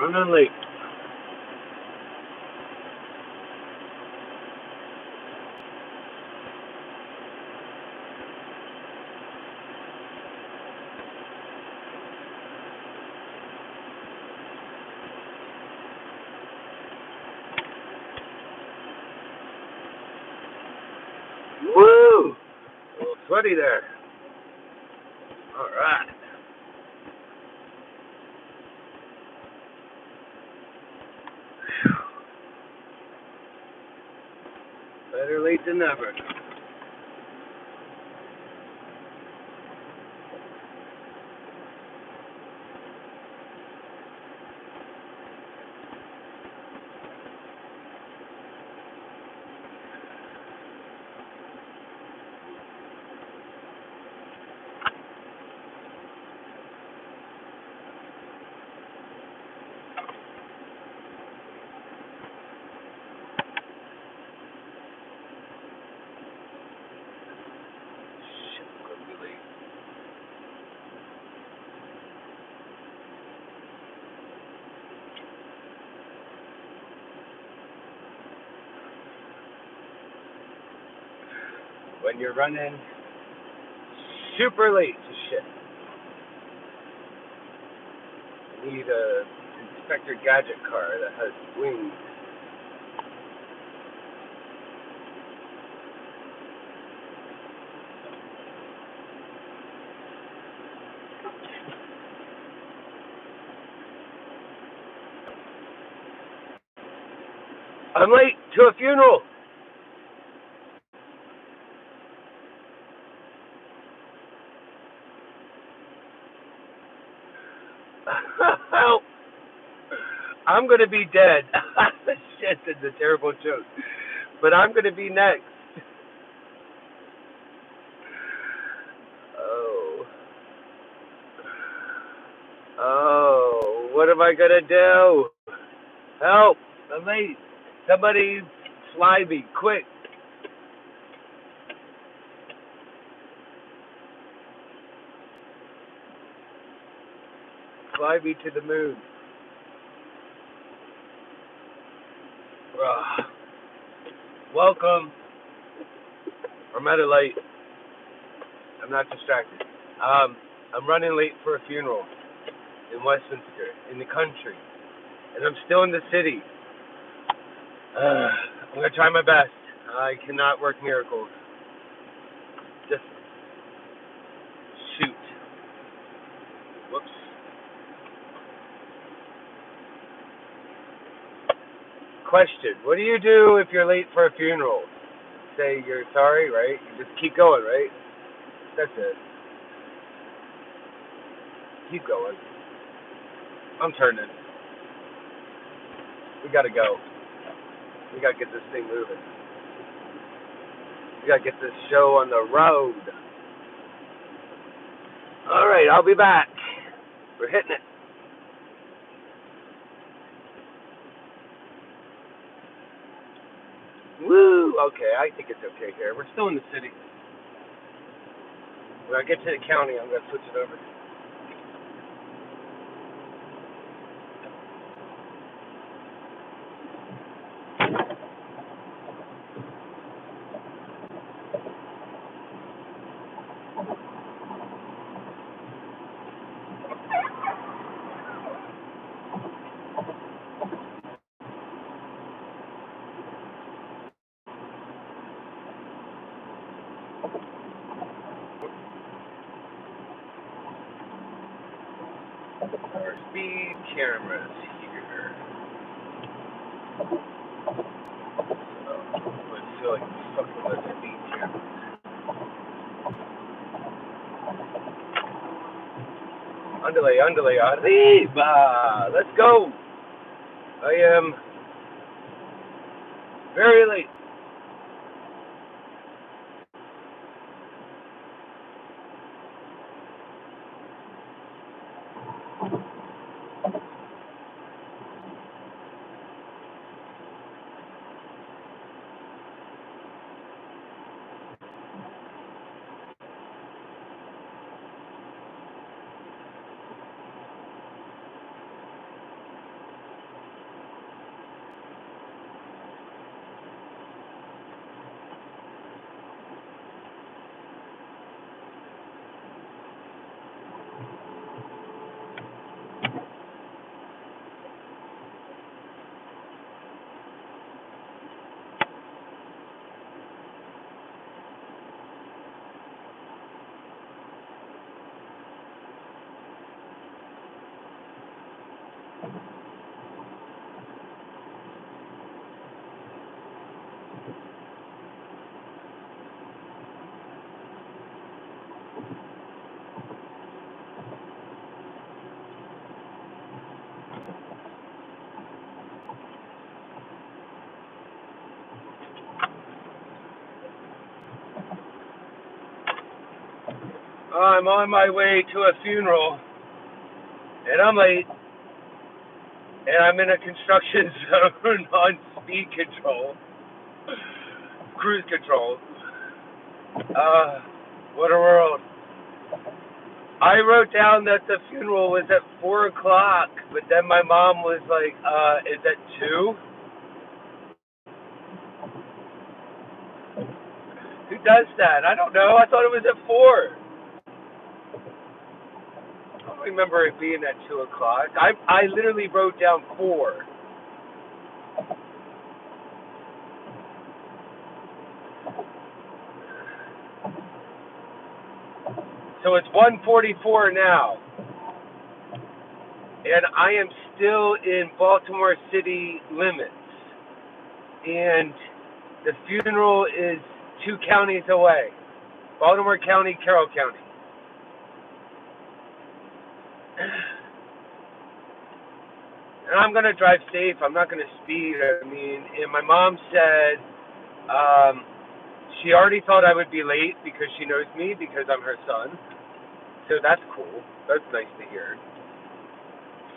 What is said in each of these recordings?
Running late. Woo! A little sweaty there. All right. Better late than never. Shit, I'm gonna be late. When you're running super late to shit, you need a Inspector Gadget car that has wings. I'm late to a funeral. Help! I'm gonna be dead. Shit, that's a terrible joke. But I'm gonna be next. Oh. Oh, what am I gonna do? Help! I'm late. Somebody fly me, quick. Fly me to the moon. Ugh. Welcome. I'm at a light. I'm not distracted. I'm running late for a funeral in Westminster, in the country. And I'm still in the city. I'm gonna try my best. I cannot work miracles. Just shoot. Whoops. Question. What do you do if you're late for a funeral? Say you're sorry, right? You just keep going, right? That's it. Keep going. I'm turning. We gotta go. We gotta get this thing moving. We gotta get this show on the road. Alright, I'll be back. We're hitting it. Woo! Okay, I think it's okay here. We're still in the city. When I get to the county, I'm gonna switch it over. Our speed cameras here. I feel like fucking with speed cameras. Andale, arriba! Let's go! I am very late. I'm on my way to a funeral, and I'm late, and I'm in a construction zone on speed control, cruise control. What a world. I wrote down that the funeral was at 4 o'clock, but then my mom was like, is it 2? Who does that? I don't know. I thought it was at 4. I don't remember it being at 2 o'clock. I literally wrote down 4. So it's 1:44 now. And I am still in Baltimore city limits. And the funeral is 2 counties away. Baltimore County, Carroll County. And I'm going to drive safe. I'm not going to speed. I mean, and my mom said she already thought I would be late because she knows me because I'm her son. So that's cool. That's nice to hear.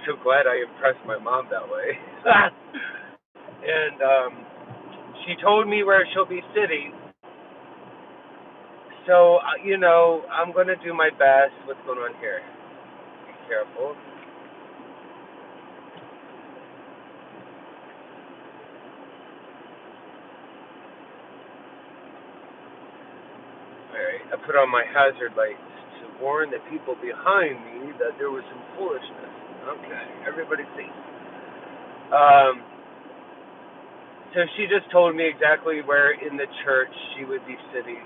So glad I impressed my mom that way. And she told me where she'll be sitting. So, I'm going to do my best. What's going on here? Be careful. Alright, I put on my hazard lights to warn the people behind me that there was some foolishness. Okay, everybody's safe. So she just told me exactly where in the church she would be sitting.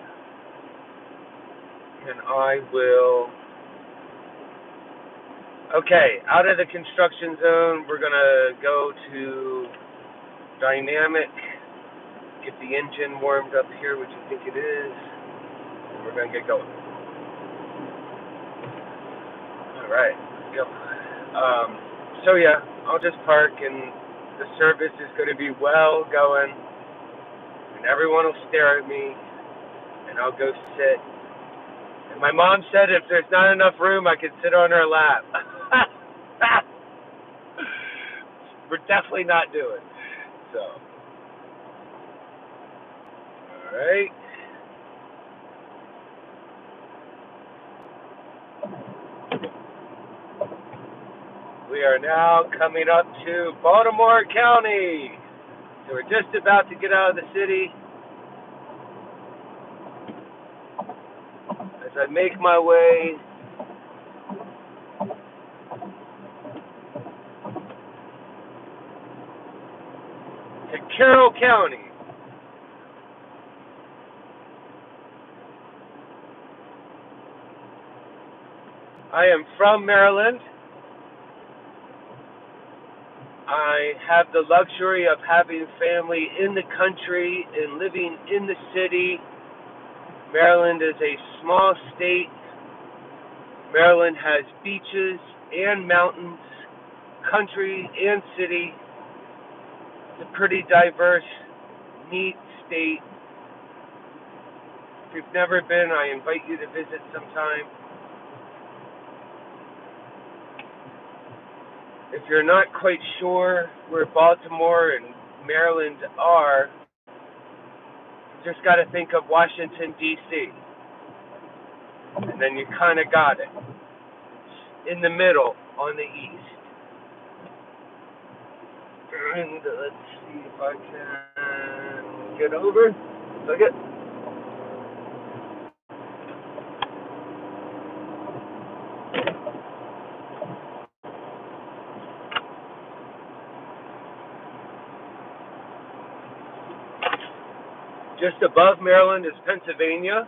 And I will... Okay, out of the construction zone, we're going to go to dynamic, get the engine warmed up here, which I think it is. And we're going to get going. All right, let's go. So yeah, I'll just park, and the service is going to be well going, and everyone will stare at me, and I'll go sit. And my mom said if there's not enough room, I could sit on her lap. We're definitely not doing. So, all right. We are now coming up to Baltimore County. So we're just about to get out of the city. As I make my way to Carroll County. I am from Maryland. I have the luxury of having family in the country and living in the city. Maryland is a small state. Maryland has beaches and mountains, country and city. It's a pretty diverse, neat state. If you've never been, I invite you to visit sometime. If you're not quite sure where Baltimore and Maryland are, you just got to think of Washington, D.C. And then you kind of got it. In the middle, on the east. And let's see if I can get over. Look at. Just above Maryland is Pennsylvania.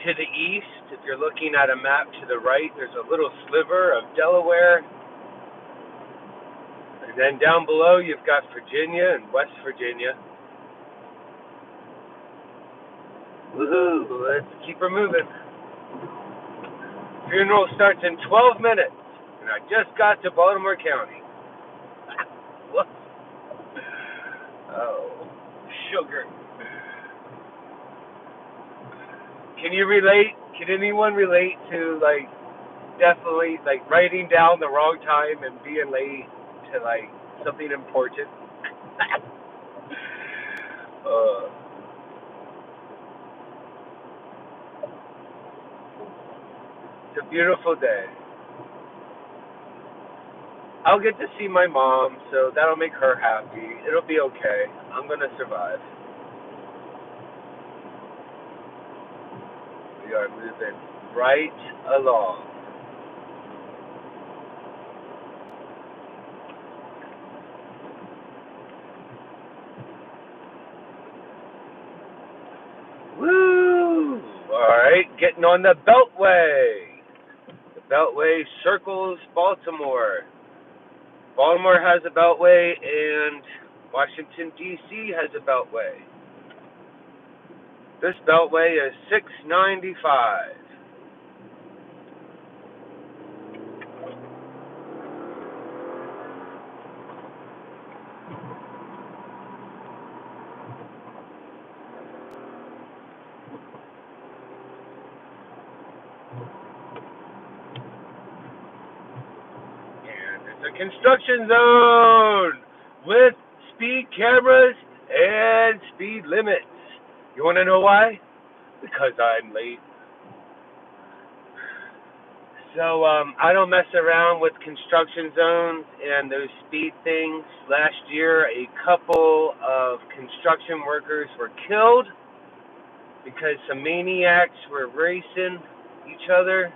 To the east, if you're looking at a map to the right, there's a little sliver of Delaware. And then down below, you've got Virginia and West Virginia. Woohoo! Let's keep her moving. Funeral starts in 12 minutes, and I just got to Baltimore County. Oh, sugar. Can you relate? Can anyone relate to like definitely like writing down the wrong time and being late to like something important? uh, it's a beautiful day. I'll get to see my mom, so that'll make her happy. It'll be okay. I'm gonna survive. We are moving right along. Woo! Alright, getting on the Beltway. The Beltway circles Baltimore. Baltimore has a Beltway, and Washington, D.C. has a Beltway. This Beltway is 695. And it's a construction zone with speed cameras and speed limits. You want to know why? Because I'm late. So I don't mess around with construction zones and those speed things. Last year, a couple of construction workers were killed because some maniacs were racing each other.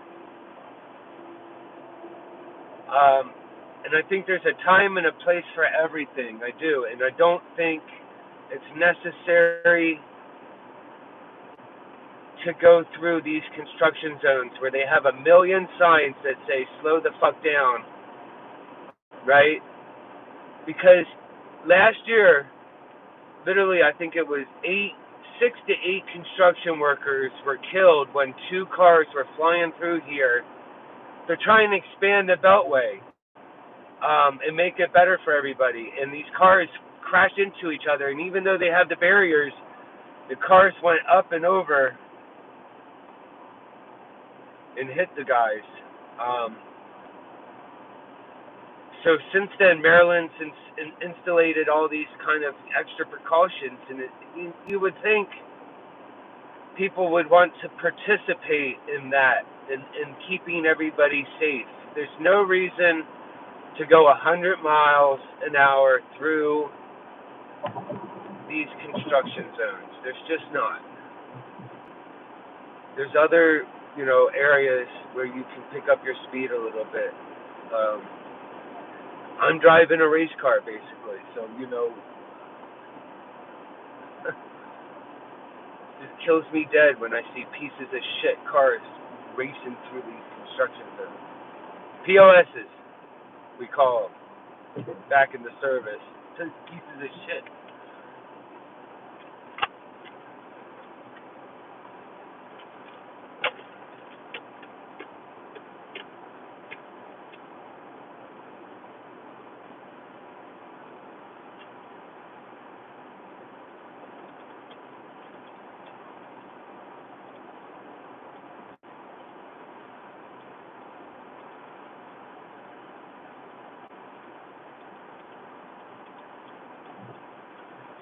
And I think there's a time and a place for everything. I do. And I don't think it's necessary to go through these construction zones where they have a million signs that say slow the fuck down, right? Because last year, literally, I think it was 6 to 8 construction workers were killed when 2 cars were flying through here. They're trying to expand the Beltway and make it better for everybody. And these cars crashed into each other. And even though they have the barriers, the cars went up and over and hit the guys. So since then, Maryland's installated all these kind of extra precautions, and you would think people would want to participate in that, in keeping everybody safe. There's no reason to go 100 miles an hour through these construction zones. There's just not. There's other, areas where you can pick up your speed a little bit. I'm driving a race car, basically, so, it kills me dead when I see pieces of shit cars racing through these construction zones. POSs, we call them, back in the service. Pieces of shit.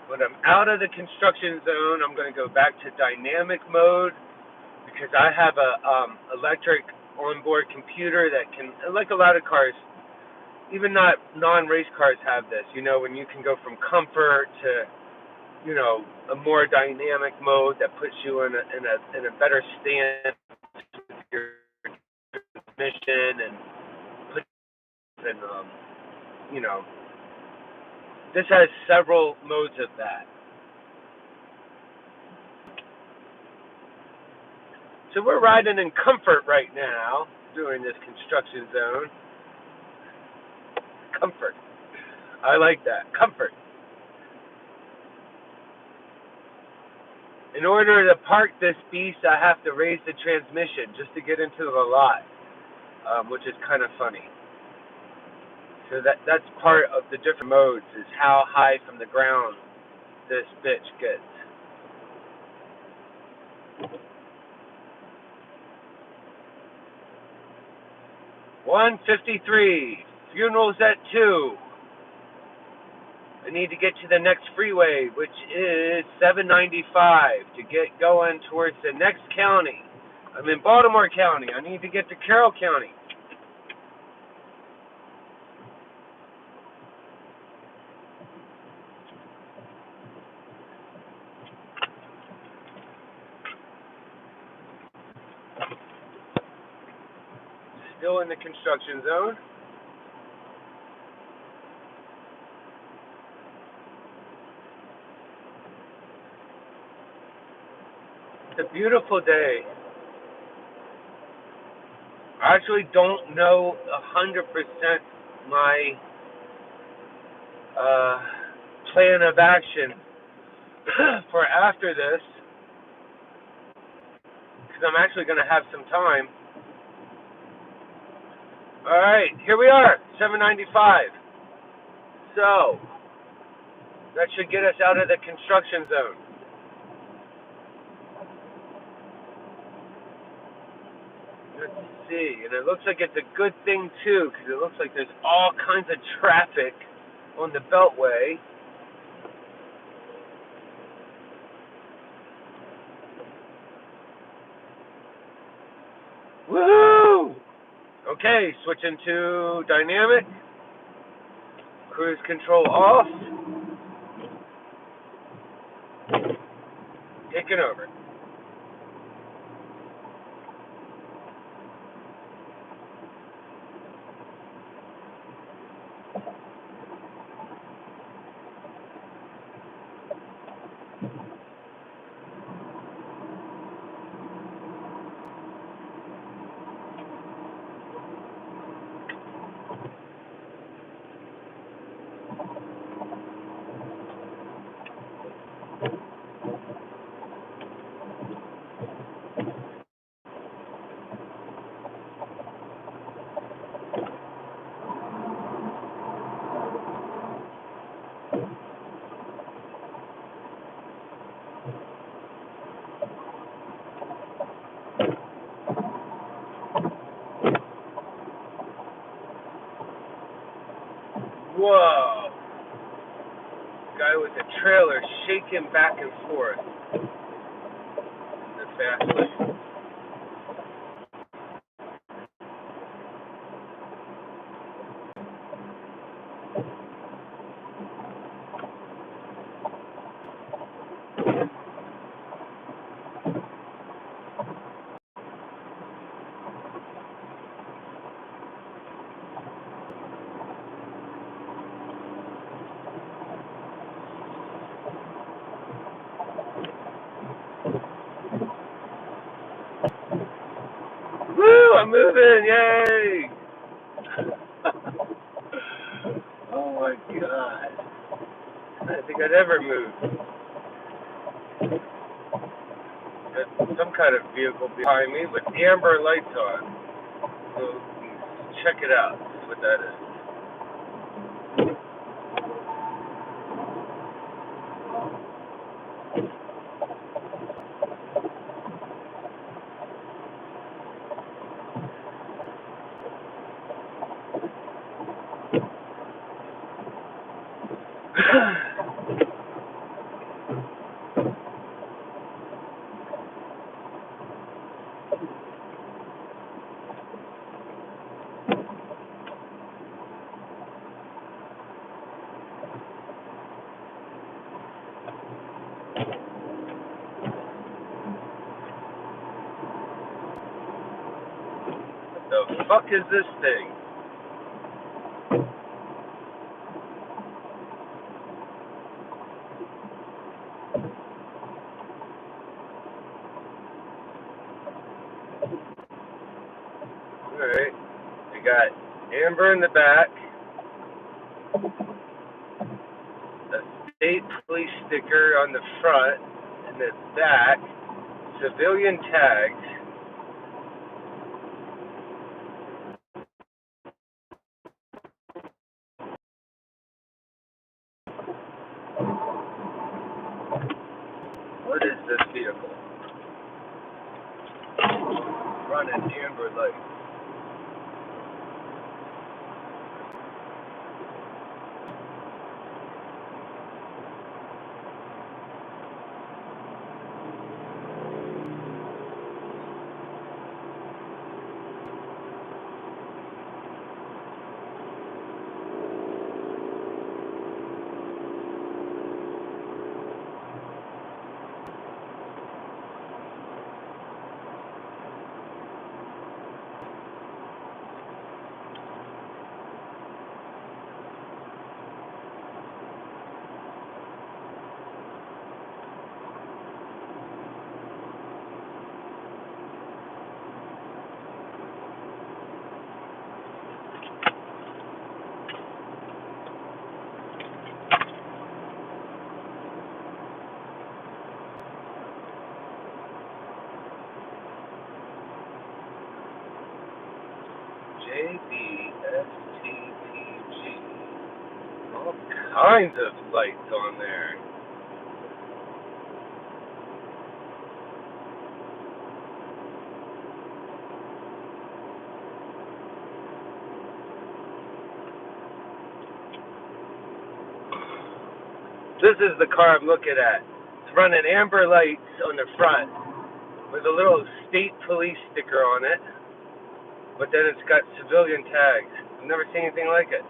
When I'm out of the construction zone, I'm going to go back to dynamic mode because I have a electric onboard computer that can, like a lot of cars, even not non-race cars have this. When you can go from comfort to, a more dynamic mode that puts you in a better stance with your transmission and puts in, this has several modes of that. So we're riding in comfort right now during this construction zone. Comfort. I like that. Comfort. In order to park this beast, I have to raise the transmission just to get into the lot, which is kind of funny. So that's part of the different modes, is how high from the ground this bitch gets. 1:53. Funeral's at 2. I need to get to the next freeway, which is 795, to get going towards the next county. I'm in Baltimore County. I need to get to Carroll County. Still in the construction zone. It's a beautiful day. I actually don't know 100% my plan of action for after this, because I'm actually going to have some time. All right, here we are, 795. So that should get us out of the construction zone. Let's see, and it looks like it's a good thing too, because it looks like there's all kinds of traffic on the Beltway. Woo! Okay, switching to dynamic. Cruise control off. Taking over. Whoa! Guy with the trailer shaking back and forth in the fast lane. Woo! I'm moving! Yay! Oh my god! I didn't think I'd ever move. There's some kind of vehicle behind me with amber lights on. So check it out. See what that is. The fuck is this thing? Alright. We got amber in the back. A state police sticker on the front. And the back. Civilian tags. What is this vehicle? Running amber lights. ABSTPG. All kinds of lights on there. This is the car I'm looking at. It's running amber lights on the front with a little state police sticker on it, but then it's got civilian tags. I've never seen anything like it.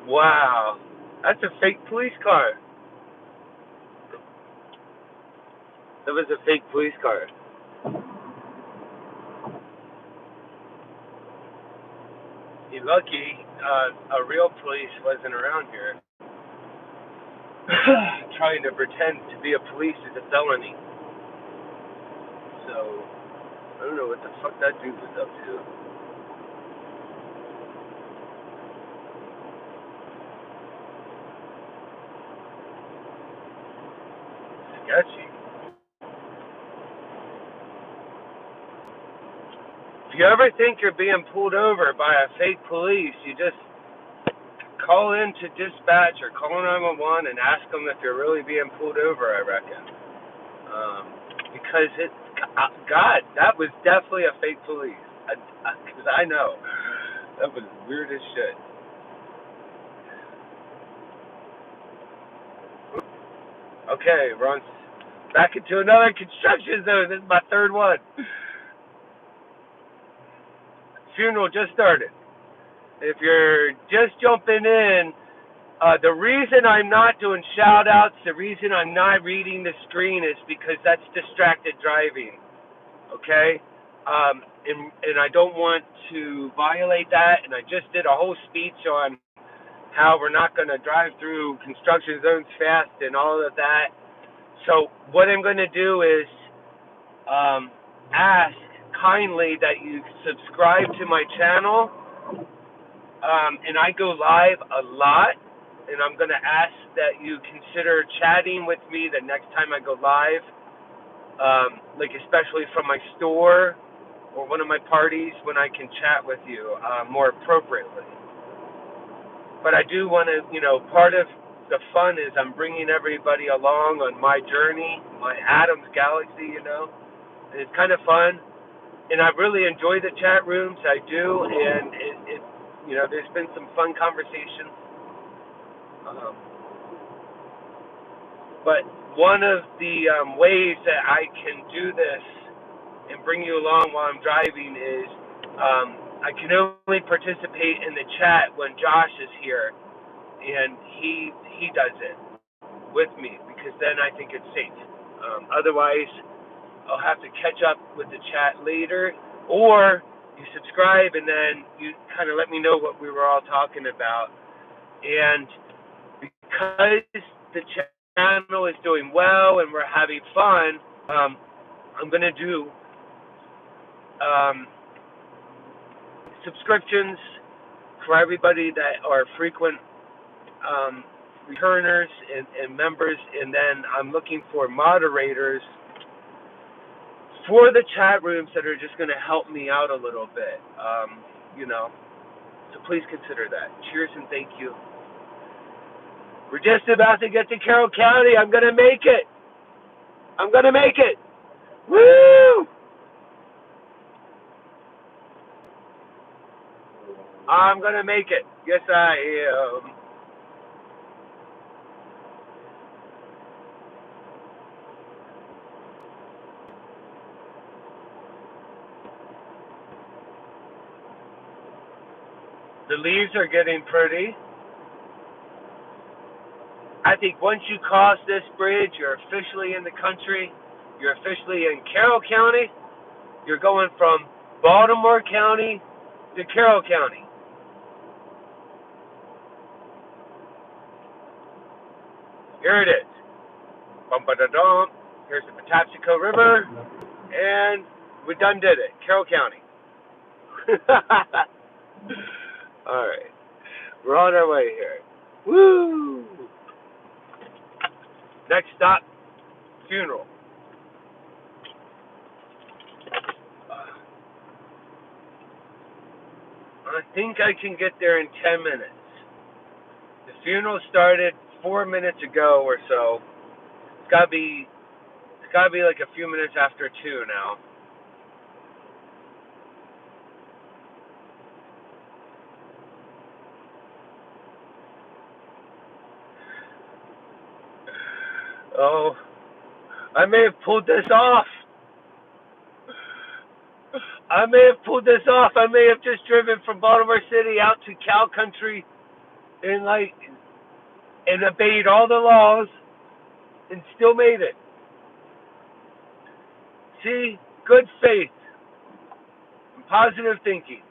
Wow, that's a fake police car. That was a fake police car. You're lucky a real police wasn't around here. Trying to pretend to be a police is a felony. So, I don't know what the fuck that dude was up to. Sketchy. If you ever think you're being pulled over by a fake police, you just call in to dispatch or call 911 and ask them if you're really being pulled over, I reckon. Because God, that was definitely a fake police. Because I know. That was weird as shit. Okay, we're on back into another construction zone. This is my third one. Funeral just started. If you're just jumping in, the reason I'm not doing shout outs, the reason I'm not reading the screen is because that's distracted driving. Okay? And I don't want to violate that, and I just did a whole speech on how we're not going to drive through construction zones fast and all of that. So what I'm going to do is ask kindly that you subscribe to my channel, and I go live a lot, and I'm going to ask that you consider chatting with me the next time I go live, like especially from my store or one of my parties when I can chat with you more appropriately. But I do want to, part of the fun is I'm bringing everybody along on my journey, my Adam's Galaxy, and it's kind of fun. And I really enjoy the chat rooms, I do, and it there's been some fun conversations. But one of the ways that I can do this and bring you along while I'm driving is I can only participate in the chat when Josh is here, and he does it with me, because then I think it's safe. Otherwise, I'll have to catch up with the chat later, or you subscribe and then you kind of let me know what we were all talking about. And because the channel is doing well and we're having fun, I'm going to do subscriptions for everybody that are frequent returners and members, and then I'm looking for moderators for the chat rooms that are just going to help me out a little bit, so please consider that. Cheers and thank you. We're just about to get to Carroll County. I'm going to make it. Woo! I'm going to make it. Yes, I am. The leaves are getting pretty. I think once you cross this bridge, you're officially in the country. You're officially in Carroll County. You're going from Baltimore County to Carroll County. Here it is. Bum-ba-da-dum. Here's the Patapsco River. And we done did it. Carroll County. All right. We're on our way here. Woo! Next stop, funeral. I think I can get there in 10 minutes. The funeral started 4 minutes ago or so. It's gotta be like a few minutes after 2 now. Oh, I may have pulled this off. I may have pulled this off. I may have just driven from Baltimore City out to Cow Country and obeyed all the laws and still made it. See, good faith and positive thinking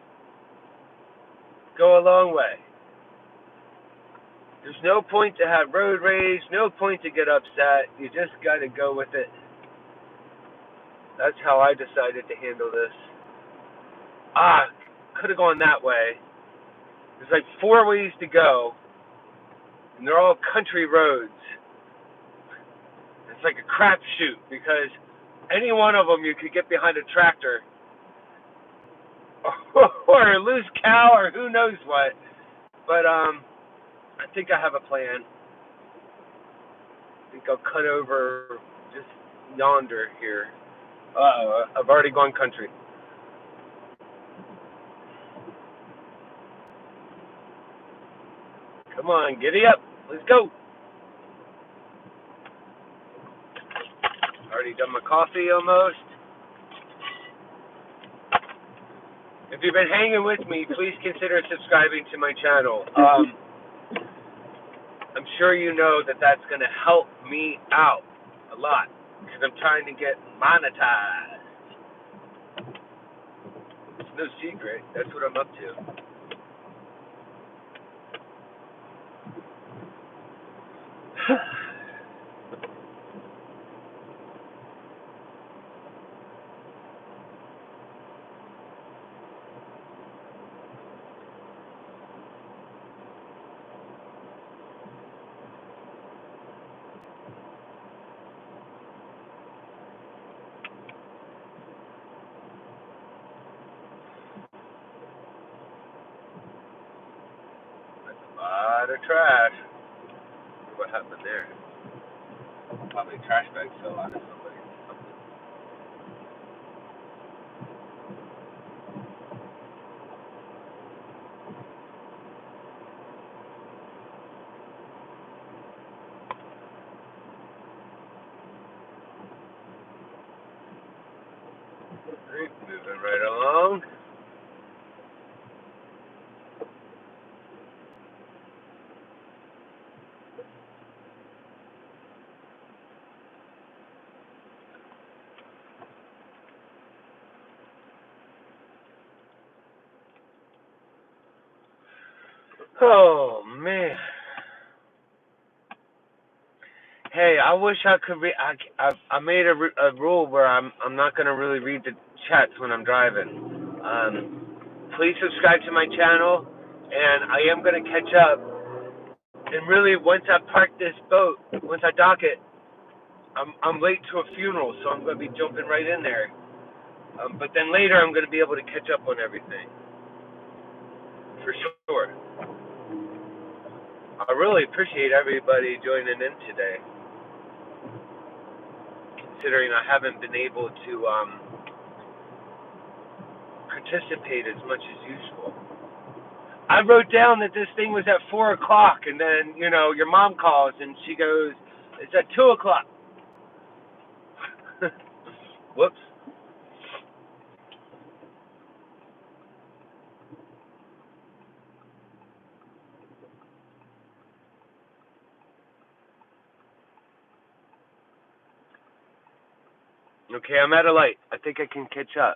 go a long way. There's no point to have road rage, no point to get upset. You just got to go with it. That's how I decided to handle this. Could have gone that way. There's like 4 ways to go, and they're all country roads. It's like a crapshoot because any one of them you could get behind a tractor or a loose cow or who knows what. But I think I have a plan. I think I'll cut over just yonder here. I've already gone country. Come on, giddy up. Let's go. Already done my coffee almost. If you've been hanging with me, please consider subscribing to my channel. I'm sure you know that that's going to help me out a lot because I'm trying to get monetized. It's no secret. That's what I'm up to. That's a lot of trash. What happened there? Probably a trash bag fell out of somebody. Moving right along. Oh man. Hey, I wish I could read. I made a rule where I'm not gonna really read the chats when I'm driving. Please subscribe to my channel, and I am gonna catch up. And really, once I park this boat, once I dock it, I'm late to a funeral, so I'm gonna be jumping right in there. But then later, I'm gonna be able to catch up on everything for sure. I really appreciate everybody joining in today, considering I haven't been able to participate as much as usual. I wrote down that this thing was at 4 o'clock, and then, your mom calls, and she goes, it's at 2 o'clock. Whoops. Okay, I'm at a light. I think I can catch up.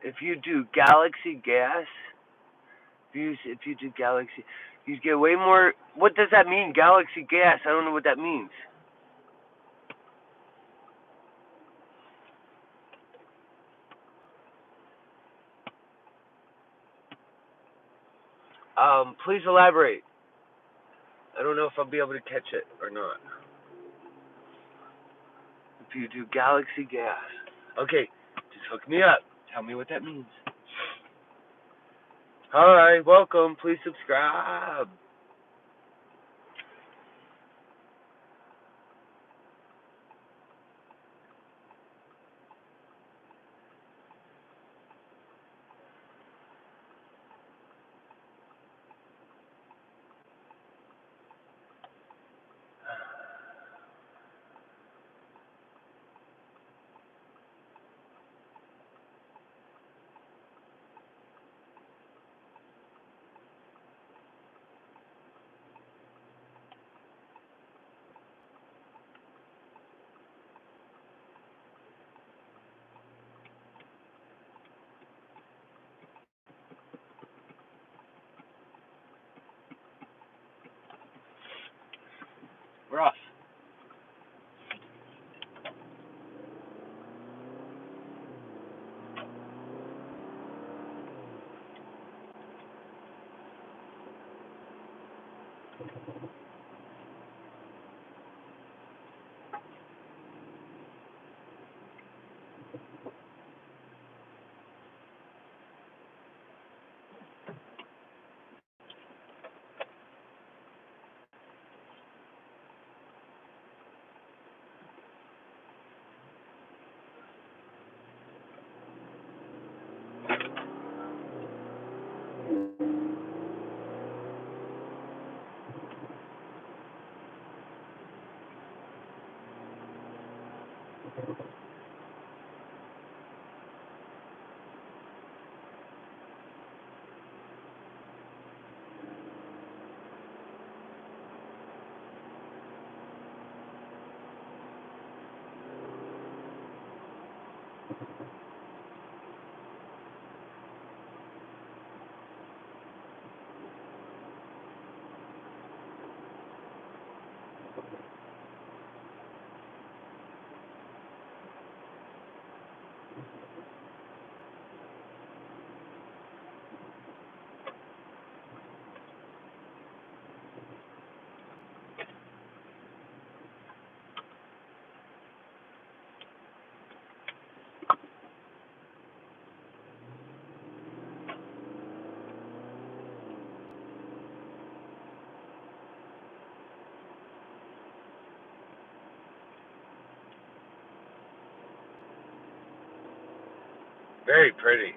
If you do Galaxy gas, if you do Galaxy, you get way more. What does that mean, Galaxy gas? I don't know what that means. Please elaborate. I don't know if I'll be able to catch it or not. If you do galaxy gas. Okay, just hook me up. Tell me what that means. Alright, welcome. Please subscribe. We're off. Very pretty.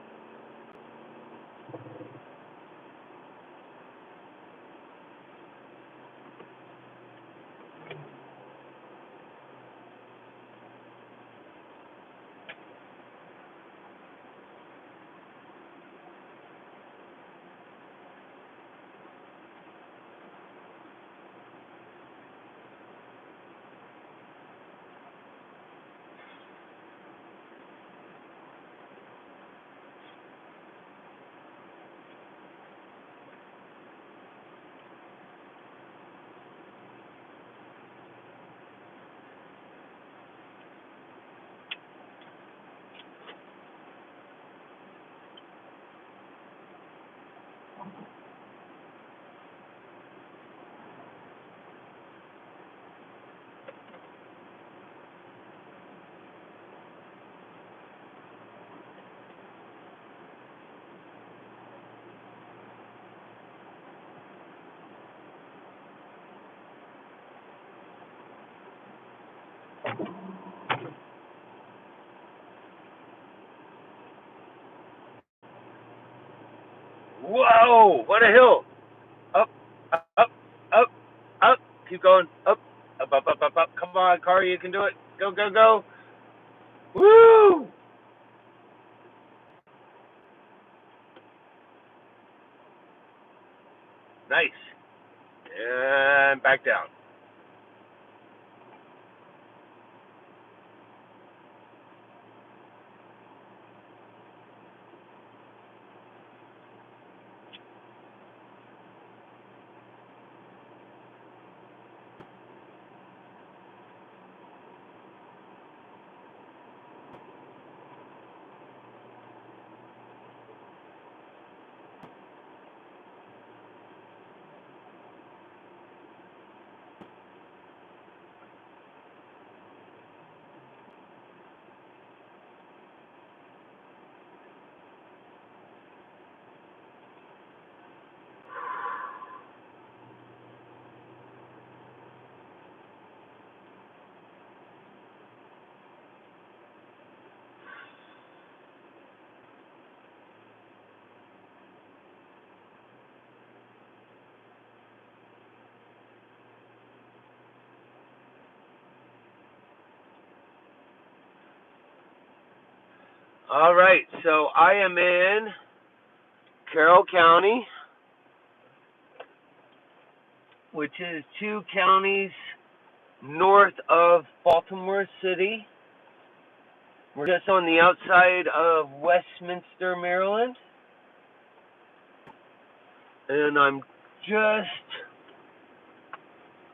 Whoa! What a hill! Up, up, up, up. Keep going. Up, up, up, up, up, up. Come on, car, you can do it. Go, go, go. Woo! Nice. And back down. All right, so I am in Carroll County, which is 2 counties north of Baltimore City. We're just on the outside of Westminster, Maryland. And I'm just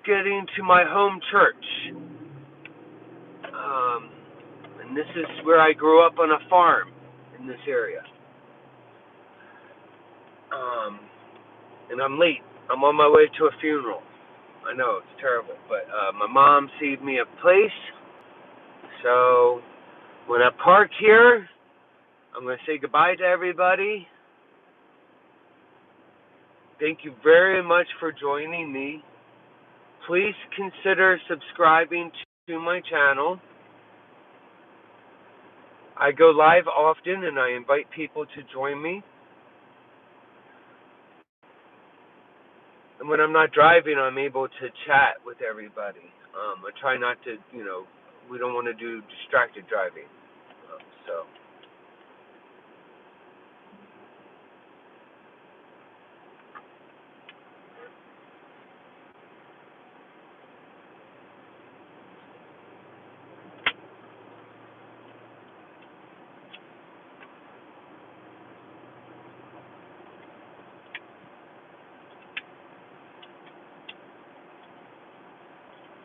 getting to my home church. And this is where I grew up on a farm in this area. And I'm late. I'm on my way to a funeral. I know, it's terrible. But my mom saved me a place. So when I park here, I'm going to say goodbye to everybody. Thank you very much for joining me. Please consider subscribing to my channel. I go live often and I invite people to join me. And when I'm not driving, I'm able to chat with everybody. I try not to, we don't want to do distracted driving. So.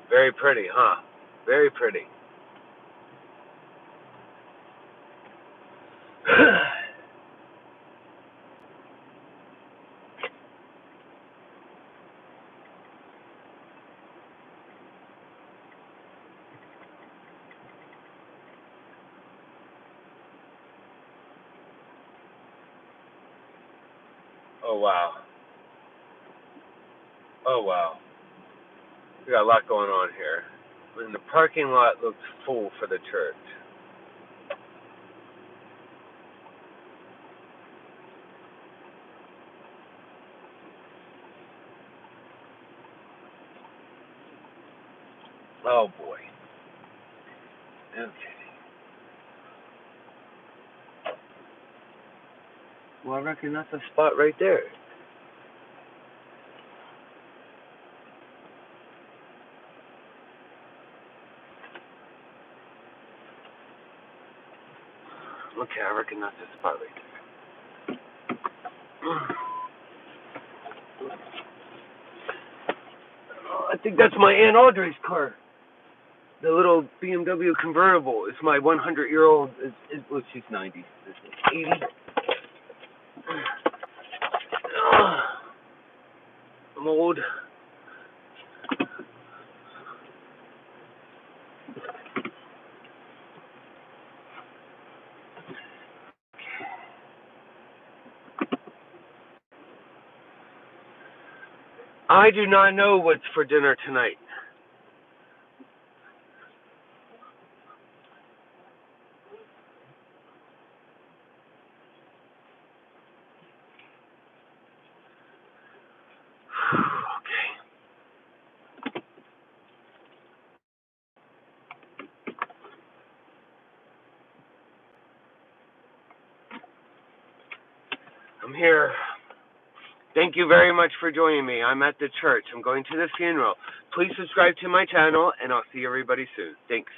Very pretty, huh? Very pretty. Oh, wow. Oh, wow. We got a lot going on here. And the parking lot looks full for the church. Oh, boy. Okay. Well, I reckon that's a spot right there. Okay, I reckon that's a spot right there. I think that's my Aunt Audrey's car. The little BMW convertible. It's my 100-year-old. Well, she's 90. 80. I'm old. I do not know what's for dinner tonight. I'm here. Thank you very much for joining me. I'm at the church. I'm going to the funeral. Please subscribe to my channel, and I'll see everybody soon. Thanks.